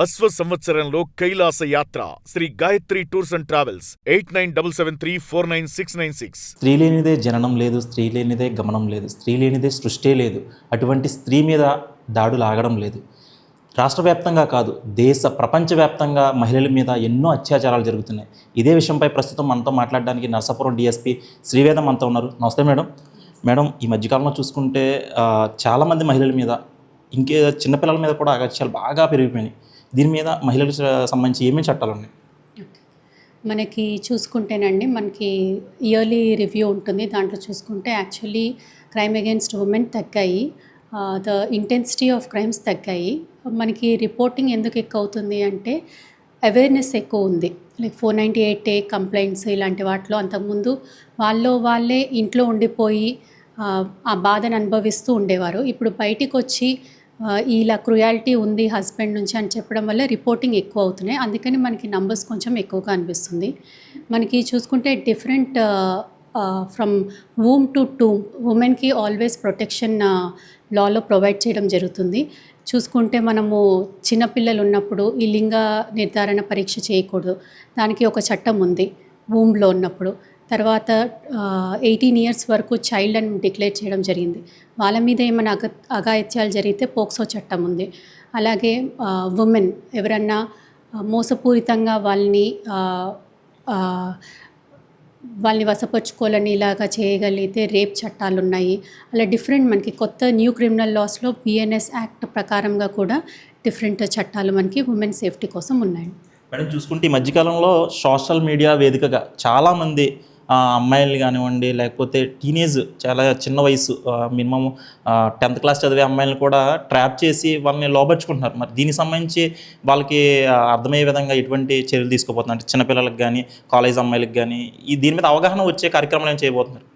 అశ్వ సంవత్సరంలో కైలాస యాత్ర Shri Gayatri tours and travels 8977349696. స్త్రీ లేనిదే జననం లేదు, స్త్రీ లేనిదే గమనం లేదు, స్త్రీ లేనిదే సృష్టే లేదు. అటువంటి స్త్రీ మీద దాడులు ఆగడం లేదు. రాష్ట్ర వ్యాప్తంగా కాదు, ప్రపంచవ్యాప్తంగా మహిళల మీద ఎన్నో అత్యాచారాలు జరుగుతున్నాయి. ఇదే విషయంపై ప్రస్తుతం మనతో మాట్లాడడానికి నర్సాపురం డిఎస్పీ శ్రీవేద మనతో ఉన్నారు. నమస్తే మేడం. మేడం, ఈ మధ్యకాలంలో చూసుకుంటే చాలామంది మహిళల మీద, ఇంకే చిన్నపిల్లల మీద కూడా అగత్యాలు బాగా పెరిగిపోయినాయి. దీని మీద మహిళలకు సంబంధించి ఏమేమి చట్టాలు ఉన్నాయి? మనకి చూసుకుంటేనండి, మనకి ఇయర్లీ రివ్యూ ఉంటుంది. దాంట్లో చూసుకుంటే యాక్చువల్లీ క్రైమ్ అగైన్స్ట్ ఉమెన్ తగ్గాయి, ద ఇంటెన్సిటీ ఆఫ్ క్రైమ్స్ తగ్గాయి. మనకి రిపోర్టింగ్ ఎందుకు ఎక్కువ అవుతుంది అంటే అవేర్నెస్ ఎక్కువ ఉంది. లైక్ 498A కంప్లైంట్స్ ఇలాంటి వాటిలో అంతకుముందు వాళ్ళే ఇంట్లో ఉండిపోయి ఆ బాధను అనుభవిస్తూ ఉండేవారు. ఇప్పుడు బయటికి వచ్చి ఇలా క్రుయాలిటీ ఉంది హస్బెండ్ నుంచి అని చెప్పడం వల్ల రిపోర్టింగ్ ఎక్కువ అవుతున్నాయి. అందుకని మనకి నంబర్స్ కొంచెం ఎక్కువగా అనిపిస్తుంది. మనకి చూసుకుంటే different from womb to tomb ఉమెన్కి ఆల్వేస్ ప్రొటెక్షన్ లాలో ప్రొవైడ్ చేయడం జరుగుతుంది. చూసుకుంటే మనము చిన్నపిల్లలు ఉన్నప్పుడు ఈ లింగ నిర్ధారణ పరీక్ష చేయకూడదు, దానికి ఒక చట్టం ఉంది వూమ్లో ఉన్నప్పుడు. తర్వాత 18 years వరకు చైల్డ్ అని డిక్లేర్ చేయడం జరిగింది. వాళ్ళ మీద ఏమైనా అఘాయిత్యాలు జరిగితే పోక్సో చట్టం ఉంది. అలాగే ఉమెన్ ఎవరన్నా మోసపూరితంగా వాళ్ళని వశపరుచుకోవాలని ఇలాగా చేయగలిగితే రేప్ చట్టాలు ఉన్నాయి. అలా డిఫరెంట్ మనకి కొత్త న్యూ క్రిమినల్ లాస్లో BNS యాక్ట్ ప్రకారంగా కూడా డిఫరెంట్ చట్టాలు మనకి ఉమెన్ సేఫ్టీ కోసం ఉన్నాయి. మేడం, చూసుకుంటే ఈ మధ్యకాలంలో సోషల్ మీడియా వేదికగా చాలామంది అమ్మాయిలు కానివ్వండి, లేకపోతే టీనేజ్ చాలా చిన్న వయసు మినిమం 10th class చదివే అమ్మాయిలను కూడా ట్రాప్ చేసి వాళ్ళని లోపరుచుకుంటున్నారు. మరి దీనికి సంబంధించి వాళ్ళకి అర్థమయ్యే విధంగా ఎటువంటి చర్యలు తీసుకోబోతున్నారు? అంటే చిన్నపిల్లలకు కానీ, కాలేజ్ అమ్మాయిలకు కానీ దీని మీద అవగాహన వచ్చే కార్యక్రమాలు ఏం చేయబోతున్నారు?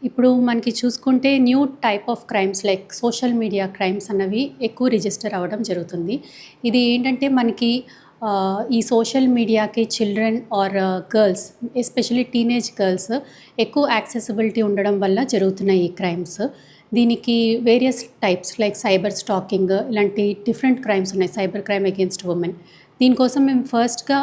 ఇప్పుడు మనకి చూసుకుంటే new type of crimes like social media crimes అన్నవి ఎక్కువ రిజిస్టర్ అవ్వడం జరుగుతుంది. ఇది ఏంటంటే మనకి ఈ సోషల్ మీడియాకి children or girls, especially teenage girls ఎక్కువ యాక్సెసిబిలిటీ ఉండడం వల్ల జరుగుతున్నాయి ఈ క్రైమ్స్. దీనికి various types like cyber stalking ఇలాంటి డిఫరెంట్ క్రైమ్స్ ఉన్నాయి, సైబర్ క్రైమ్ అగేన్స్ట్ ఉమెన్. దీనికోసం మేము ఫస్ట్గా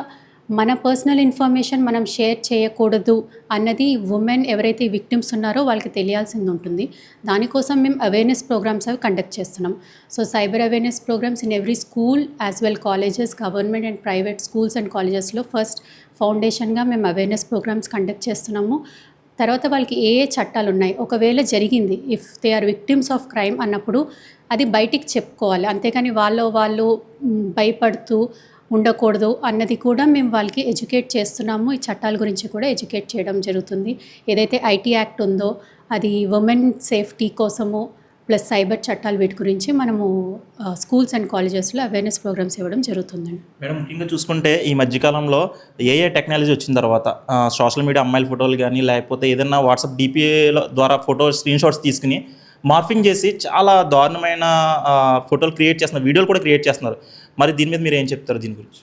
మన పర్సనల్ ఇన్ఫర్మేషన్ మనం షేర్ చేయకూడదు అన్నది ఉమెన్ ఎవరైతే విక్టిమ్స్ ఉన్నారో వాళ్ళకి తెలియాల్సింది ఉంటుంది. దానికోసం మేము అవేర్నెస్ ప్రోగ్రామ్స్ అవి కండక్ట్ చేస్తున్నాం. So cyber awareness programmes in every school as well colleges, government and private schools and కాలేజెస్లో ఫస్ట్ ఫౌండేషన్గా మేము అవేర్నెస్ ప్రోగ్రామ్స్ కండక్ట్ చేస్తున్నాము. తర్వాత వాళ్ళకి ఏ చట్టాలు ఉన్నాయి, ఒకవేళ జరిగింది if they are victims of crime అన్నప్పుడు అది బయటికి చెప్పుకోవాలి. అంతేకాని వాళ్ళు భయపడుతూ ఉండకూడదు అన్నది కూడా మేము వాళ్ళకి ఎడ్యుకేట్ చేస్తున్నాము. ఈ చట్టాల గురించి కూడా ఎడ్యుకేట్ చేయడం జరుగుతుంది. ఏదైతే IT యాక్ట్ ఉందో అది ఉమెన్ సేఫ్టీ కోసము ప్లస్ సైబర్ చట్టాలు వీటి గురించి మనము స్కూల్స్ అండ్ కాలేజెస్లో అవేర్నెస్ ప్రోగ్రామ్స్ ఇవ్వడం జరుగుతుందండి. మేడం, ముఖ్యంగా చూసుకుంటే ఈ మధ్యకాలంలో టెక్నాలజీ వచ్చిన తర్వాత సోషల్ మీడియా అమ్మాయిల ఫోటోలు కానీ, లేకపోతే ఏదైనా వాట్సాప్ DPA ద్వారా ఫోటో స్క్రీన్షాట్స్ తీసుకుని మార్ఫింగ్ చేసి చాలా దారుణమైన ఫోటోలు క్రియేట్ చేస్తున్నారు, వీడియోలు కూడా క్రియేట్ చేస్తున్నారు. మరి దీని మీద మీరు ఏం చెప్తారు దీని గురించి?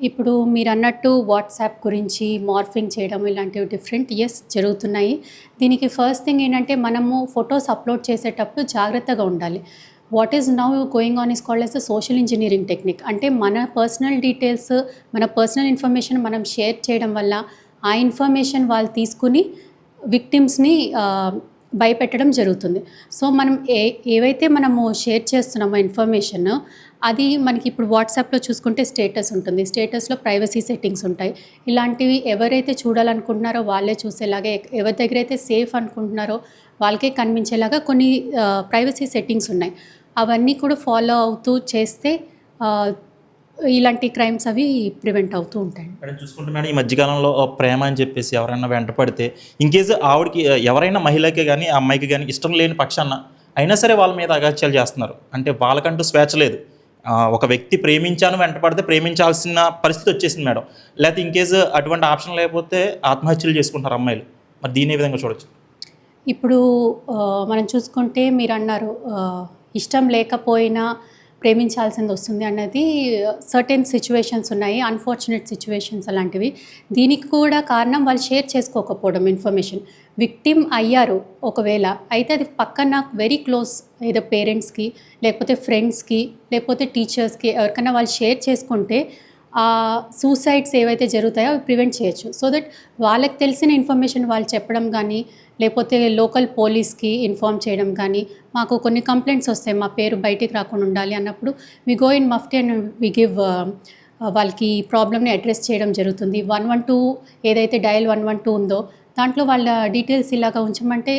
ఇప్పుడు మీరు అన్నట్టు వాట్సాప్ గురించి మార్ఫింగ్ చేయడం ఇలాంటివి డిఫరెంట్ జరుగుతున్నాయి. దీనికి ఫస్ట్ థింగ్ ఏంటంటే మనము ఫొటోస్ అప్లోడ్ చేసేటప్పుడు జాగ్రత్తగా ఉండాలి. What is now going on is called as the social engineering technique. అంటే మన పర్సనల్ డీటెయిల్స్, మన పర్సనల్ ఇన్ఫర్మేషన్ మనం షేర్ చేయడం వల్ల ఆ ఇన్ఫర్మేషన్ వాళ్ళు తీసుకుని విక్టిమ్స్ని భయపెట్టడం జరుగుతుంది. సో మనం ఏవైతే మనము షేర్ చేస్తున్నామో ఇన్ఫర్మేషన్ అది మనకి ఇప్పుడు వాట్సాప్లో చూసుకుంటే స్టేటస్ ఉంటుంది, స్టేటస్లో ప్రైవసీ సెట్టింగ్స్ ఉంటాయి. ఇలాంటివి ఎవరైతే చూడాలనుకుంటున్నారో వాళ్ళే చూసేలాగా, ఎవరి దగ్గర అయితే సేఫ్ అనుకుంటున్నారో వాళ్ళకే కనిపించేలాగా కొన్ని ప్రైవసీ సెట్టింగ్స్ ఉన్నాయి. అవన్నీ కూడా ఫాలో అవుతూ చేస్తే ఇలాంటి క్రైమ్స్ అవి ప్రివెంట్ అవుతూ ఉంటాయి. మేడం, చూసుకుంటే మేడం ఈ మధ్యకాలంలో ప్రేమ అని చెప్పేసి ఎవరైనా వెంట పడితే ఇన్కేస్ ఆవిడకి ఎవరైనా మహిళకి కానీ అమ్మాయికి కానీ ఇష్టం లేని పక్షాన అయినా సరే వాళ్ళ మీద అగాత్యాలు చేస్తున్నారు. అంటే వాళ్ళకంటూ స్వేచ్ఛ లేదు. ఒక వ్యక్తి ప్రేమించాను వెంట పడితే ప్రేమించాల్సిన పరిస్థితి వచ్చేసింది మేడం. లేకపోతే ఇన్కేస్ అటువంటి ఆప్షన్ లేకపోతే ఆత్మహత్యలు చేసుకుంటారు అమ్మాయిలు. మరి దీని ఏ విధంగా చూడొచ్చు? ఇప్పుడు మనం చూసుకుంటే మీరు అన్నారు ఇష్టం లేకపోయినా ప్రేమించాల్సింది వస్తుంది అన్నది సర్టెన్ సిచ్యువేషన్స్ ఉన్నాయి, అన్ఫార్చునేట్ సిచ్యువేషన్స్ అలాంటివి. దీనికి కూడా కారణం వాళ్ళు షేర్ చేసుకోకపోవడం ఇన్ఫర్మేషన్. విక్టిమ్ అయ్యారు ఒకవేళ, అయితే అది పక్కన వెరీ క్లోజ్ ఏదో పేరెంట్స్కి, లేకపోతే ఫ్రెండ్స్కి, లేకపోతే టీచర్స్కి ఎవరికైనా వాళ్ళు షేర్ చేసుకుంటే ఆ సూసైడ్స్ ఏవైతే జరుగుతాయో అవి ప్రివెంట్ చేయొచ్చు. సో దట్ వాళ్ళకి తెలిసిన ఇన్ఫర్మేషన్ వాళ్ళు చెప్పడం కానీ, లేకపోతే లోకల్ పోలీస్కి ఇన్ఫార్మ్ చేయడం కానీ, మాకు కొన్ని కంప్లైంట్స్ వస్తాయి మా పేరు బయటికి రాకుండా ఉండాలి అన్నప్పుడు we go in mufti and we give వాళ్ళకి ప్రాబ్లమ్ని అడ్రస్ చేయడం జరుగుతుంది. 112 ఏదైతే డయల్ 112 ఉందో దాంట్లో వాళ్ళ డీటెయిల్స్ ఇలాగా ఉంచమంటే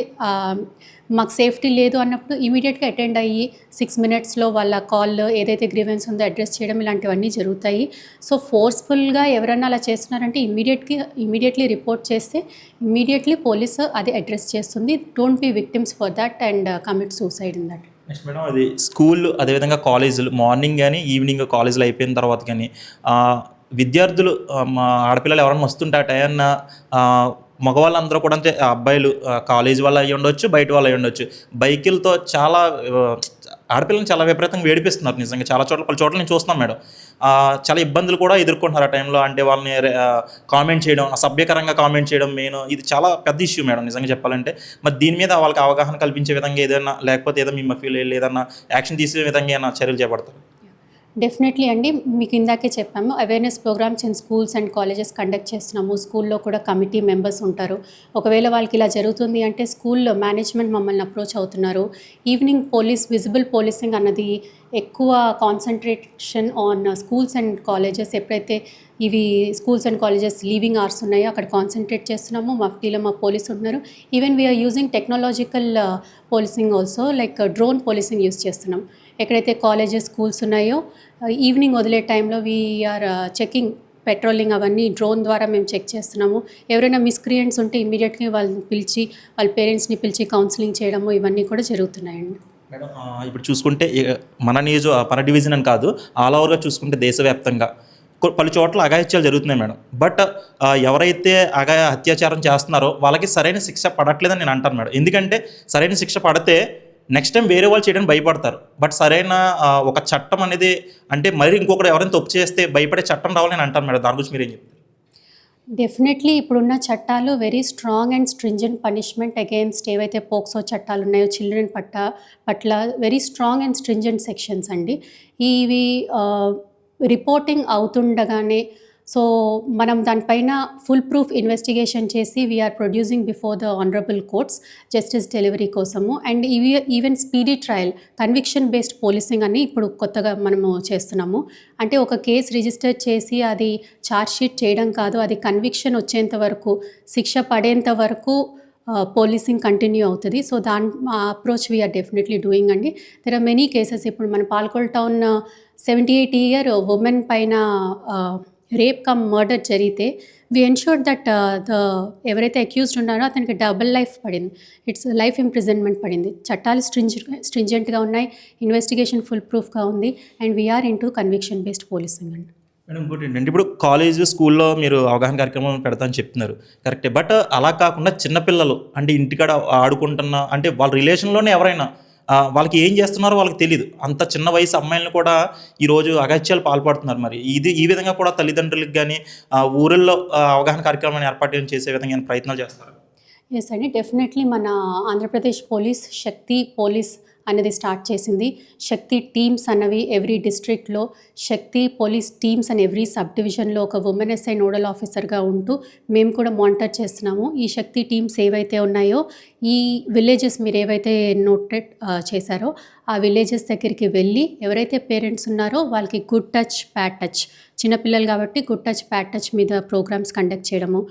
మాకు సేఫ్టీ లేదు అన్నప్పుడు ఇమీడియట్గా అటెండ్ అయ్యి 6 minutesలో వాళ్ళ కాల్ ఏదైతే గ్రీవెన్స్ ఉందో అడ్రస్ చేయడం ఇలాంటివన్నీ జరుగుతాయి. సో ఫోర్స్ఫుల్గా ఎవరన్నా అలా చేస్తున్నారంటే ఇమీడియట్లీ రిపోర్ట్ చేస్తే ఇమీడియట్లీ పోలీసు అది అడ్రస్ చేస్తుంది. Don't be victims for that and commit suicide in that. Next madam, అది స్కూల్ అదేవిధంగా కాలేజీలు మార్నింగ్ కానీ ఈవినింగ్ కాలేజీలు అయిపోయిన తర్వాత కానీ విద్యార్థులు మా ఆడపిల్లలు ఎవరైనా వస్తుంటే ఆ టైం మగవాళ్ళందరూ కూడా అంతే, అబ్బాయిలు కాలేజీ వాళ్ళు అయ్యి ఉండొచ్చు, బయట వాళ్ళు అయ్యి ఉండొచ్చు, బైకులతో చాలా ఆడపిల్లల్ని చాలా విపరీతంగా వేడిపిస్తున్నారు. నిజంగా చాలా చోట్ల పలు చోట్ల నేను చూస్తున్నాను మేడం. చాలా ఇబ్బందులు కూడా ఎదుర్కొంటున్నారు ఆ టైంలో. అంటే వాళ్ళని కామెంట్ చేయడం, అసభ్యకరంగా కామెంట్ చేయడం మెయిన్, ఇది చాలా పెద్ద ఇష్యూ మేడం నిజంగా చెప్పాలంటే. మరి దీని మీద వాళ్ళకి అవగాహన కల్పించే విధంగా ఏదైనా, లేకపోతే ఏదో మీ ఫీల్ ఏదైనా యాక్షన్ తీసే విధంగా ఏమైనా చర్యలు చేపడతారు? డెఫినెట్లీ అండి. మీకు ఇందాకే చెప్పాము, awareness programmes in schools and colleges conduct చేస్తున్నాము. స్కూల్లో కూడా కమిటీ మెంబర్స్ ఉంటారు. ఒకవేళ వాళ్ళకి ఇలా జరుగుతుంది అంటే స్కూల్లో మేనేజ్మెంట్ మమ్మల్ని అప్రోచ్ అవుతున్నారు. ఈవినింగ్ విజిబుల్ పోలీసింగ్ అన్నది ఎక్కువ concentration on schools and colleges. ఎప్పుడైతే ఇవి schools and colleges leaving hours ఉన్నాయో అక్కడ కాన్సన్ట్రేట్ చేస్తున్నాము. మఫ్టీలో మా పోలీసు ఉంటున్నారు. Even we're using technological policing also, like drone policing use చేస్తున్నాం. ఎక్కడైతే కాలేజెస్ స్కూల్స్ ఉన్నాయో ఈవినింగ్ వదిలే టైంలో వీఆర్ చెకింగ్, పెట్రోలింగ్ అవన్నీ డ్రోన్ ద్వారా మేము చెక్ చేస్తున్నాము. ఎవరైనా మిస్క్రియంట్స్ ఉంటే ఇమీడియట్గా వాళ్ళని పిలిచి వాళ్ళ పేరెంట్స్ని పిలిచి కౌన్సిలింగ్ చేయడము ఇవన్నీ కూడా జరుగుతున్నాయండి. మేడం, ఇప్పుడు చూసుకుంటే మన డివిజన్ అని కాదు, ఆల్ ఓవర్గా చూసుకుంటే దేశవ్యాప్తంగా పలు చోట్ల అఘాయిత్యాలు జరుగుతున్నాయి మేడం. బట్ ఎవరైతే అత్యాచారం చేస్తున్నారో వాళ్ళకి సరైన శిక్ష పడట్లేదని నేను అంటాను మేడం. ఎందుకంటే సరైన శిక్ష పడితే నెక్స్ట్ టైం వేరే వాళ్ళు చేయడానికి భయపడతారు. బట్ సరైన ఒక చట్టం అనేది, అంటే మరి ఇంకొకటి ఎవరైనా తప్పు చేస్తే భయపడే చట్టం రావాలని నేను అంటాను మేడం. దాని గురించి మీరు ఏం చెప్తారు? డెఫినెట్లీ ఇప్పుడున్న చట్టాలు very strong and stringent punishment against ఏవైతే పోక్సో చట్టాలు ఉన్నాయో చిల్డ్రన్ పట్ల very strong and stringent sections అండి. ఇవి రిపోర్టింగ్ అవుతుండగానే సో మనం దానిపైన ఫుల్ ప్రూఫ్ ఇన్వెస్టిగేషన్ చేసి we are producing before the honourable courts justice delivery కోసము. And even speedy trial, conviction based policing అని ఇప్పుడు కొత్తగా మనము చేస్తున్నాము. అంటే ఒక కేసు రిజిస్టర్ చేసి అది ఛార్జ్షీట్ చేయడం కాదు, అది కన్విక్షన్ వచ్చేంత వరకు, శిక్ష పడేంత వరకు పోలీసింగ్ కంటిన్యూ అవుతుంది. సో ఆ అప్రోచ్ వీఆర్ డెఫినెట్లీ డూయింగ్ అండి. There are many cases. ఇప్పుడు మన పాల్కొల్ టౌన్ 78-year ఉమెన్ పైన రేప్ కమ్ మర్డర్ జరిగితే వి ఎన్ష్యూర్ దట్ ఎవరైతే అక్యూజ్డ్ ఉన్నారో అతనికి డబుల్ లైఫ్ పడింది, ఇట్స్ లైఫ్ ఇంప్రిజన్మెంట్ పడింది. చట్టాలు స్ట్రింజెంట్గా ఉన్నాయి, ఇన్వెస్టిగేషన్ ఫుల్ ప్రూఫ్గా ఉంది, and we're into conviction based policing అండి. మేడం, ఇంకోటి ఏంటంటే ఇప్పుడు కాలేజ్ స్కూల్లో మీరు అవగాహన కార్యక్రమం పెడతామని చెప్తున్నారు, కరెక్టే. బట్ అలా కాకుండా చిన్నపిల్లలు అంటే ఇంటికాడ ఆడుకుంటున్న, అంటే వాళ్ళ రిలేషన్లోనే ఎవరైనా వాళ్ళకి ఏం చేస్తున్నారో వాళ్ళకి తెలియదు, అంత చిన్న వయసు అమ్మాయిలను కూడా ఈరోజు అఘాయిత్యాలు పాల్పడుతున్నారు. మరి ఈ విధంగా కూడా తల్లిదండ్రులకు కానీ ఊళ్ళల్లో అవగాహన కార్యక్రమాన్ని ఏర్పాటు చేసే విధంగా ప్రయత్నాలు చేస్తారు? ఎస్ అండి, డెఫినెట్లీ మన ఆంధ్రప్రదేశ్ పోలీస్ శక్తి పోలీస్ అనేది స్టార్ట్ చేసింది. శక్తి టీమ్స్ అన్నవి ఎవ్రీ డిస్ట్రిక్ట్లో, శక్తి పోలీస్ టీమ్స్ అని ఎవ్రీ సబ్ డివిజన్లో ఒక ఉమెన్ ఎస్ఐ నోడల్ ఆఫీసర్గా ఉంటూ మేము కూడా మానిటర్ చేస్తున్నాము. ఈ శక్తి టీమ్స్ ఏవైతే ఉన్నాయో ఈ విలేజెస్ మీరు ఏవైతే నోటెడ్ చేశారో ఆ విలేజెస్ దగ్గరికి వెళ్ళి ఎవరైతే పేరెంట్స్ ఉన్నారో వాళ్ళకి గుడ్ టచ్ బ్యాడ్ టచ్, చిన్నపిల్లలు కాబట్టి గుడ్ టచ్ బ్యాడ్ టచ్ మీద ప్రోగ్రామ్స్ కండక్ట్ చేయడము,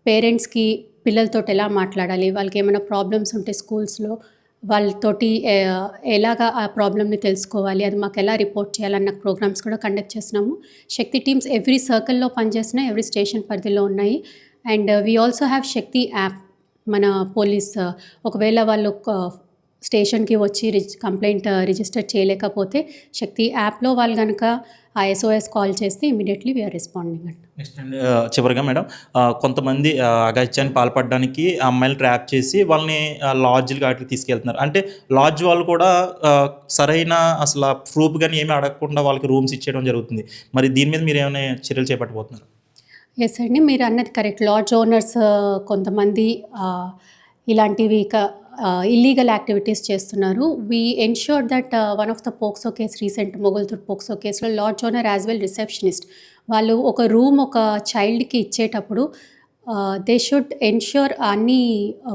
పేరెంట్స్కి పిల్లలతో ఎలా మాట్లాడాలి, వాళ్ళకి ఏమైనా ప్రాబ్లమ్స్ ఉంటే స్కూల్స్లో వాళ్ళతోటి ఎలాగా ఆ ప్రాబ్లమ్ని తెలుసుకోవాలి, అది మాకు ఎలా రిపోర్ట్ చేయాలన్న ప్రోగ్రామ్స్ కూడా కండక్ట్ చేస్తున్నాము. శక్తి టీమ్స్ ఎవ్రీ సర్కిల్లో పనిచేస్తున్నాయి, ఎవ్రీ స్టేషన్ పరిధిలో ఉన్నాయి. And we also have Shakti app. మన పోలీస్ ఒకవేళ వాళ్ళు స్టేషన్కి వచ్చి కంప్లైంట్ రిజిస్టర్ చేయలేకపోతే శక్తి యాప్లో వాళ్ళు కనుక ఆ SOS కాల్ చేస్తే ఇమీడియట్లీ వీఆర్ రెస్పాండింగ్ అండి. నెక్స్ట్ అండి చివరిగా మేడం కొంతమంది అఘాయిత్యానికి పాల్పడడానికి ఆ అమ్మాయిలు ట్రాప్ చేసి వాళ్ళని లాడ్జ్లకి వాటికి తీసుకెళ్తున్నారు. అంటే లాడ్జ్ వాళ్ళు కూడా సరైన అసలు ప్రూఫ్ కానీ ఏమీ అడగకుండా వాళ్ళకి రూమ్స్ ఇచ్చేయడం జరుగుతుంది. మరి దీని మీద మీరు ఏమైనా చర్యలు చేపట్టబోతున్నారు? ఎస్ అండి, మీరు అన్నది కరెక్ట్. లాడ్జ్ ఓనర్స్ కొంతమంది ఇలాంటివి ఇల్లీగల్ యాక్టివిటీస్ చేస్తున్నారు. We ensure that one of the POCSO case, recent Mogalthur POCSO కేసులో lodge owner as well receptionist వాళ్ళు ఒక రూమ్ ఒక చైల్డ్కి ఇచ్చేటప్పుడు దే షుడ్ ఎన్ష్యూర్ అన్నీ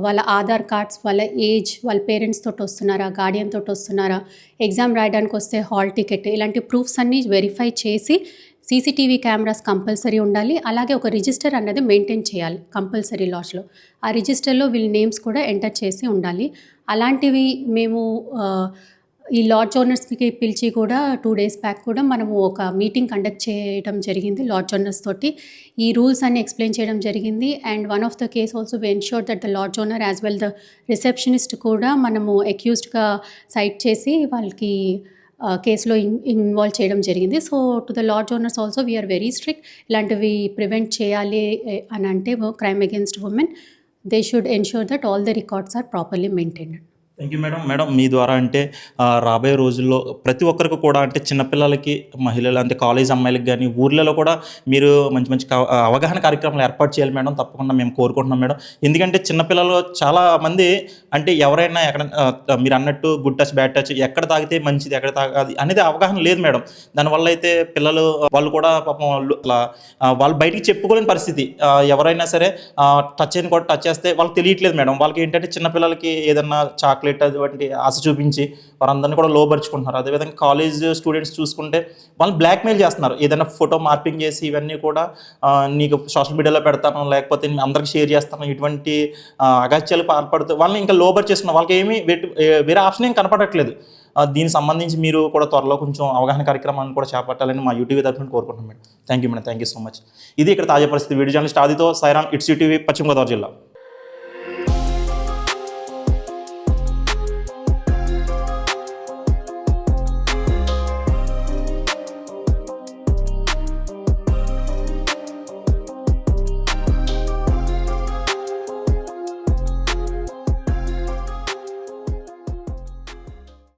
వాళ్ళ ఆధార్ కార్డ్స్, వాళ్ళ ఏజ్, వాళ్ళ పేరెంట్స్ తోటి వస్తున్నారా, గార్డియన్ తోటి వస్తున్నారా, ఎగ్జామ్ రాయడానికి వస్తే హాల్ టికెట్, ఇలాంటి ప్రూఫ్స్ అన్నీ వెరిఫై చేసి CCTV కెమెరాస్ కంపల్సరీ ఉండాలి. అలాగే ఒక రిజిస్టర్ అన్నది మెయింటైన్ చేయాలి కంపల్సరీ లాడ్జ్లో. ఆ రిజిస్టర్లో వీళ్ళ నేమ్స్ కూడా ఎంటర్ చేసి ఉండాలి. అలాంటివి మేము ఈ లాడ్జ్ ఓనర్స్కి పిలిచి కూడా 2 days బ్యాక్ కూడా మనము ఒక మీటింగ్ కండక్ట్ చేయడం జరిగింది లాడ్జ్ ఓనర్స్ తోటి. ఈ రూల్స్ అన్ని ఎక్స్ప్లెయిన్ చేయడం జరిగింది. And one of the case also we ensure that the lodge owner as well the receptionist కూడా మనము అక్యూజ్డ్గా సైట్ చేసి వాళ్ళకి కేసులో ఇన్వాల్వ్ చేయడం జరిగింది. So to the lodge owners also we are very strict. ఇలాంటివి ప్రివెంట్ చేయాలి అని అంటే crime against women they should ensure that all the records are properly maintained. Thank you madam. Madam మీ ద్వారా అంటే రాబోయే రోజుల్లో ప్రతి ఒక్కరికి కూడా అంటే చిన్నపిల్లలకి, మహిళలు అంటే కాలేజ్ అమ్మాయిలకు కానీ ఊర్లలో కూడా మీరు మంచి మంచి అవగాహన కార్యక్రమాలు ఏర్పాటు చేయాలి మేడం. తప్పకుండా మేము కోరుకుంటున్నాం మేడం. ఎందుకంటే చిన్నపిల్లలు చాలామంది అంటే ఎవరైనా ఎక్కడ మీరు అన్నట్టు గుడ్ టచ్ బ్యాడ్ టచ్ ఎక్కడ తాగితే మంచిది, ఎక్కడ తాగాది అనేది అవగాహన లేదు మేడం. దానివల్ల అయితే పిల్లలు వాళ్ళు కూడా పాపం వాళ్ళు బయటికి చెప్పుకోలేని పరిస్థితి. ఎవరైనా సరే టచ్ అయిన కూడా టచ్ చేస్తే వాళ్ళకి తెలియట్లేదు మేడం. వాళ్ళకి ఏంటంటే చిన్నపిల్లలకి ఏదన్నా చాక్లెట్ అటువంటి ఆశ చూపించి వారందరినీ కూడా లోపరుచుకుంటున్నారు. అదేవిధంగా కాలేజ్ స్టూడెంట్స్ చూసుకుంటే వాళ్ళని బ్లాక్మెయిల్ చేస్తున్నారు. ఏదైనా ఫోటో మార్పింగ్ చేసి ఇవన్నీ కూడా నీకు సోషల్ మీడియాలో పెడతాను, లేకపోతే అందరికి షేర్ చేస్తాను, ఇటువంటి అగత్యాలు పాల్పడుతూ వాళ్ళని ఇంకా లోబర్ చేస్తున్నారు. వాళ్ళకి ఏమీ వేరే ఆప్షన్ ఏం కనపడట్లేదు. దీనికి సంబంధించి మీరు కూడా త్వరలో కొంచెం అవగాహన కార్యక్రమాన్ని కూడా చేపట్టాలని మా యూటీవీ తరఫున కోరుకుంటున్నాం madam. Thank you madam. Thank you so much. ఇది ఇక్కడ తాజా పరిస్థితి. వీడియో జర్నలిస్ట్ ఆదితో, సైరాన్, ఇట్స్ యూటీవీ, పశ్చిమ గోదావరి జిల్లా.